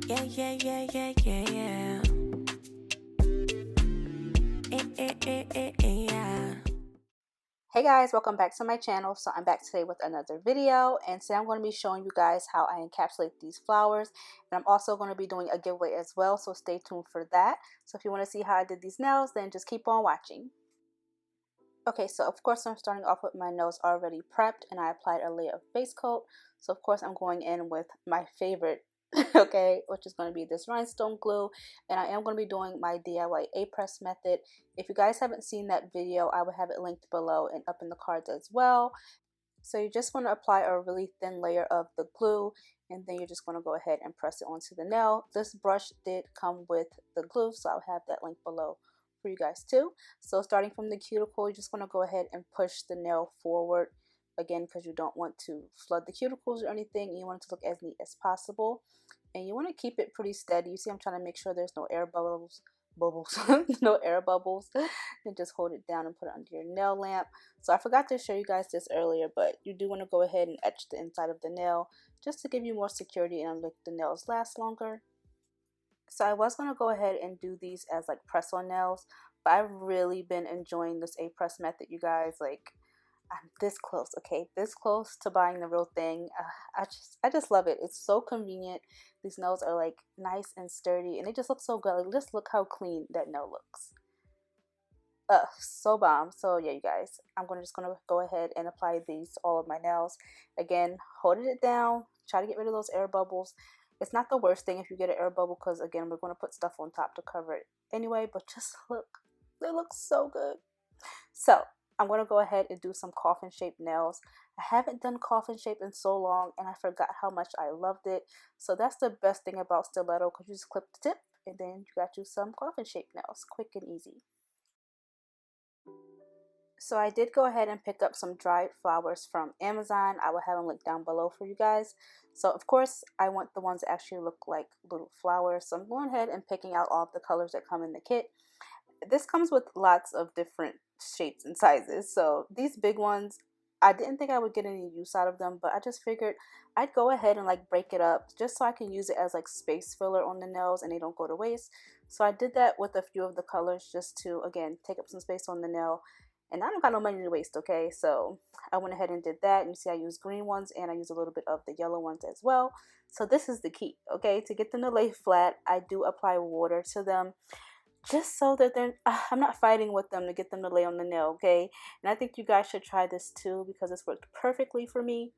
Yeah, yeah, yeah, yeah, yeah, yeah. Yeah. Hey guys, welcome back to my channel. So I'm back today with another video, and today I'm going to be showing you guys how I encapsulate these flowers, and I'm also going to be doing a giveaway as well, so stay tuned for that. So if you want to see how I did these nails, then just keep on watching. Okay, so of course I'm starting off with my nails already prepped, and I applied a layer of base coat. So of course I'm going in with my favorite, okay, which is going to be this rhinestone glue, and I am going to be doing my DIY A-press method. If you guys haven't seen that video, I will have it linked below and up in the cards as well. So you just want to apply a really thin layer of the glue, and then you're just going to go ahead and press it onto the nail. This brush did come with the glue, so I'll have that link below for you guys too. So starting from the cuticle, you just want to go ahead and push the nail forward, again, because you don't want to flood the cuticles or anything. You want it to look as neat as possible, and you want to keep it pretty steady. You see I'm trying to make sure there's no air bubbles no air bubbles, and just hold it down and put it under your nail lamp. So I forgot to show you guys this earlier, but you do want to go ahead and etch the inside of the nail just to give you more security and make the nails last longer. So I was going to go ahead and do these as like press on nails, but I've really been enjoying this A-press method, you guys. Like, I'm this close, okay, this close to buying the real thing. I just love it. It's so convenient. These nails are like nice and sturdy, and they just look so good. Like, just look how clean that nail looks. So bomb. So yeah, you guys, I'm just gonna go ahead and apply these to all of my nails. Again, holding it down, try to get rid of those air bubbles. It's not the worst thing if you get an air bubble, because again, we're going to put stuff on top to cover it anyway, but just look, they look so good. So I'm going to go ahead and do some coffin shaped nails. I haven't done coffin shape in so long, and I forgot how much I loved it. So that's the best thing about stiletto, because you just clip the tip and then you got you some coffin shaped nails, quick and easy. So I did go ahead and pick up some dried flowers from Amazon. I will have them linked down below for you guys. So of course I want the ones that actually look like little flowers. So I'm going ahead and picking out all of the colors that come in the kit. This comes with lots of different shapes and sizes. So these big ones, I didn't think I would get any use out of them, but I just figured I'd go ahead and like break it up just so I can use it as like space filler on the nails and they don't go to waste. So I did that with a few of the colors just to, again, take up some space on the nail. And I don't got no money to waste, okay? So I went ahead and did that. And you see I use green ones and I use a little bit of the yellow ones as well. So this is the key, okay? To get them to lay flat, I do apply water to them just so that I'm not fighting with them to get them to lay on the nail, okay? And I think you guys should try this too, because this worked perfectly for me.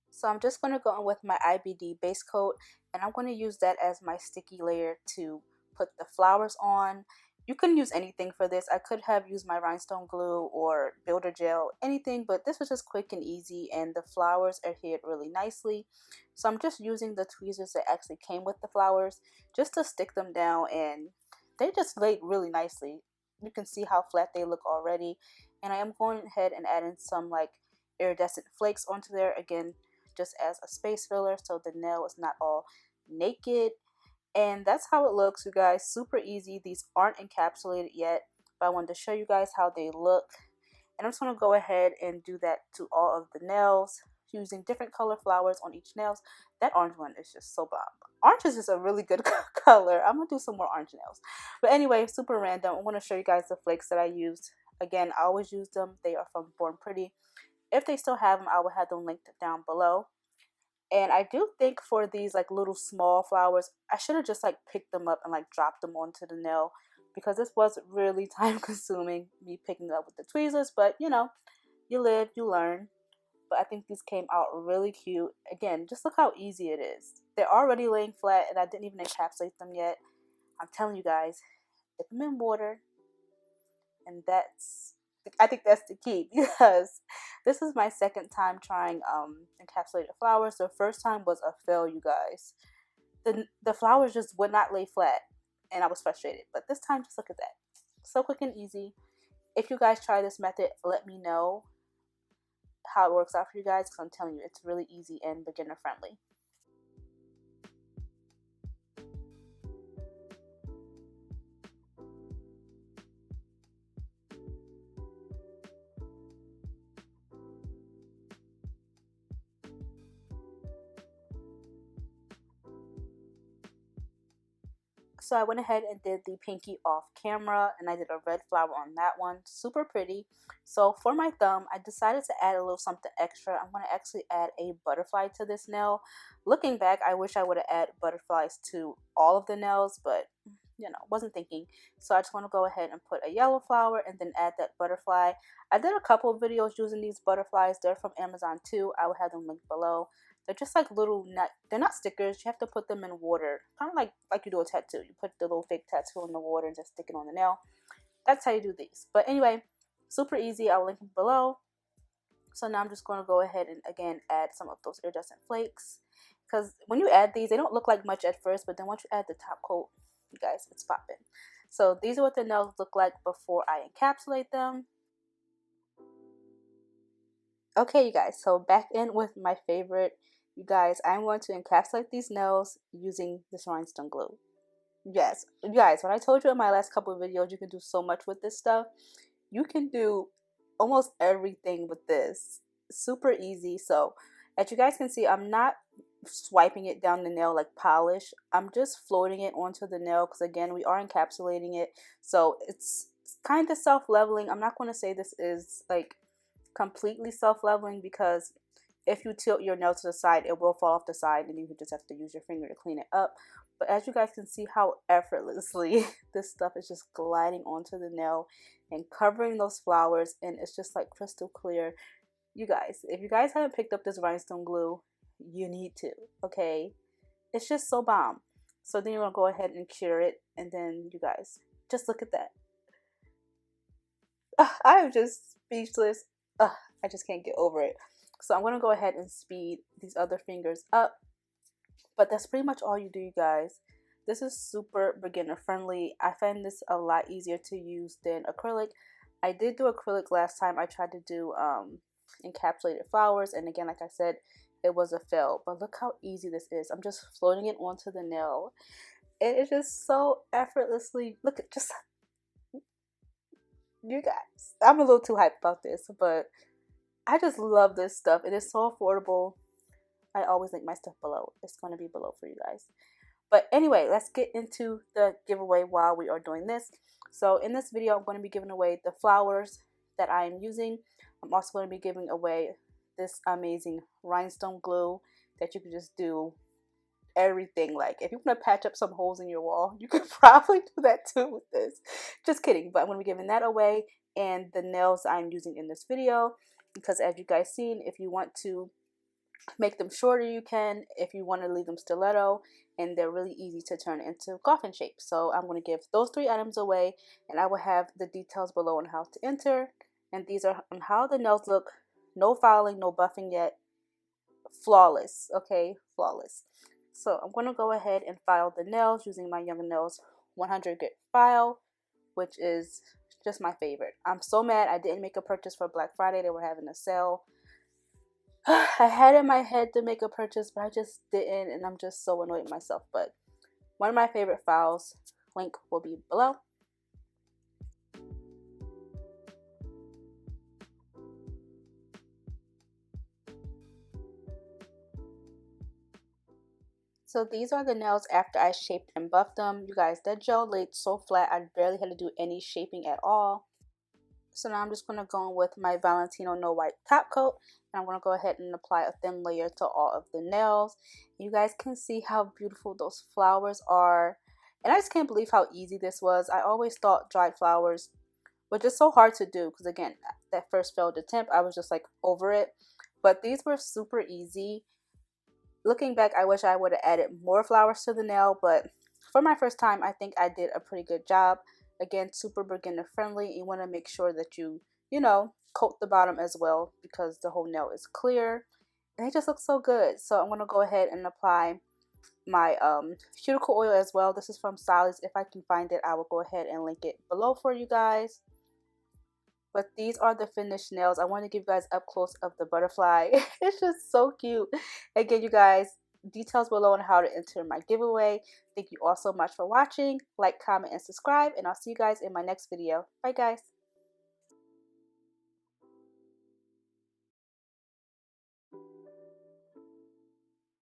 So I'm just going to go in with my IBD base coat, and I'm going to use that as my sticky layer to put the flowers on. You can use anything for this. I could have used my rhinestone glue or builder gel, anything, but this was just quick and easy, and the flowers adhered really nicely. So I'm just using the tweezers that actually came with the flowers just to stick them down, and they just laid really nicely. You can see how flat they look already, and I am going ahead and adding some like iridescent flakes onto there, again, just as a space filler so the nail is not all naked. And that's how it looks, you guys. Super easy. These aren't encapsulated yet, but I wanted to show you guys how they look. And I'm just going to go ahead and do that to all of the nails using different color flowers on each nails. That orange one is just so bomb. Orange is just a really good color. I'm going to do some more orange nails. But anyway, super random. I'm going to show you guys the flakes that I used. Again, I always use them. They are from Born Pretty. If they still have them, I will have them linked down below. And I do think for these like little small flowers, I should have just like picked them up and like dropped them onto the nail, because this was really time consuming, me picking it up with the tweezers. But you know, you live, you learn. But I think these came out really cute. Again, just look how easy it is. They're already laying flat, and I didn't even encapsulate them yet. I'm telling you guys, dip them in water, and I think that's the key, because this is my second time trying encapsulated flowers. The first time was a fail, you guys. The flowers just would not lay flat, and I was frustrated. But this time, just look at that, so quick and easy. If you guys try this method, let me know how it works out for you guys, because I'm telling you, it's really easy and beginner friendly. So I went ahead and did the pinky off camera, and I did a red flower on that one. Super pretty. So for my thumb, I decided to add a little something extra. I'm going to actually add a butterfly to this nail. Looking back, I wish I would have added butterflies to all of the nails, but you know, wasn't thinking. So I just want to go ahead and put a yellow flower and then add that butterfly. I did a couple of videos using these butterflies. They're from Amazon too. I will have them linked below. They're just like little, they're not stickers. You have to put them in water, kind of like you do a tattoo. You put the little fake tattoo in the water and just stick it on the nail. That's how you do these. But anyway, super easy. I'll link them below. So now I'm just going to go ahead and again add some of those iridescent flakes. Because when you add these, they don't look like much at first, but then once you add the top coat, you guys, it's popping. So these are what the nails look like before I encapsulate them. Okay, you guys, so back in with my favorite. You guys, I'm going to encapsulate these nails using this rhinestone glue. Yes, you guys, when I told you in my last couple of videos, you can do so much with this stuff. You can do almost everything with this. Super easy. So as you guys can see, I'm not swiping it down the nail like polish. I'm just floating it onto the nail because again, we are encapsulating it. So it's kind of self-leveling. I'm not going to say this is like completely self-leveling because if you tilt your nail to the side, it will fall off the side and you just have to use your finger to clean it up. But as you guys can see how effortlessly this stuff is just gliding onto the nail and covering those flowers, and it's just like crystal clear. You guys, if you guys haven't picked up this rhinestone glue, you need to, okay? It's just so bomb. So then you're gonna go ahead and cure it, and then you guys, just look at that. I'm just speechless. I just can't get over it. So I'm gonna go ahead and speed these other fingers up. But that's pretty much all you do, you guys. This is super beginner friendly. I find this a lot easier to use than acrylic. I did do acrylic last time. I tried to do encapsulated flowers, and again, like I said, it was a fail. But look how easy this is. I'm just floating it onto the nail. It is just so effortlessly. Look at just you guys. I'm a little too hyped about this, but I just love this stuff. It is so affordable. I always link my stuff below. It's going to be below for you guys. But anyway, let's get into the giveaway while we are doing this. So in this video, I'm going to be giving away the flowers that I am using. I'm also going to be giving away this amazing rhinestone glue that you can just do everything. Like if you want to patch up some holes in your wall, you could probably do that too with this. Just kidding. But I'm going to be giving that away and the nails I'm using in this video. Because as you guys seen, if you want to make them shorter, you can. If you want to leave them stiletto, and they're really easy to turn into coffin shape. So I'm going to give those 3 items away, and I will have the details below on how to enter. And these are on how the nails look. No filing, no buffing yet. Flawless. Okay, flawless. So I'm going to go ahead and file the nails using my Young Nails 100 grit file, which is just my favorite. I'm so mad I didn't make a purchase for Black Friday. They were having a sale. I had in my head to make a purchase, but I just didn't, and I'm just so annoyed with myself. But one of my favorite files, link will be below. So these are the nails after I shaped and buffed them. You guys, that gel laid so flat, I barely had to do any shaping at all. So now I'm just going to go in with my Valentino No Wipe top coat, and I'm going to go ahead and apply a thin layer to all of the nails. You guys can see how beautiful those flowers are, and I just can't believe how easy this was. I always thought dried flowers were just so hard to do because again, that first failed attempt, I was just like over it. But these were super easy. Looking back, I wish I would have added more flowers to the nail, but for my first time, I think I did a pretty good job. Again, super beginner friendly. You want to make sure that you know, coat the bottom as well because the whole nail is clear. And it just looks so good. So I'm going to go ahead and apply my cuticle oil as well. This is from CELEBEAUTI. If I can find it, I will go ahead and link it below for you guys. But these are the finished nails. I want to give you guys up close of the butterfly. It's just so cute. Again, you guys, details below on how to enter my giveaway. Thank you all so much for watching. Like, comment, and subscribe. And I'll see you guys in my next video. Bye, guys.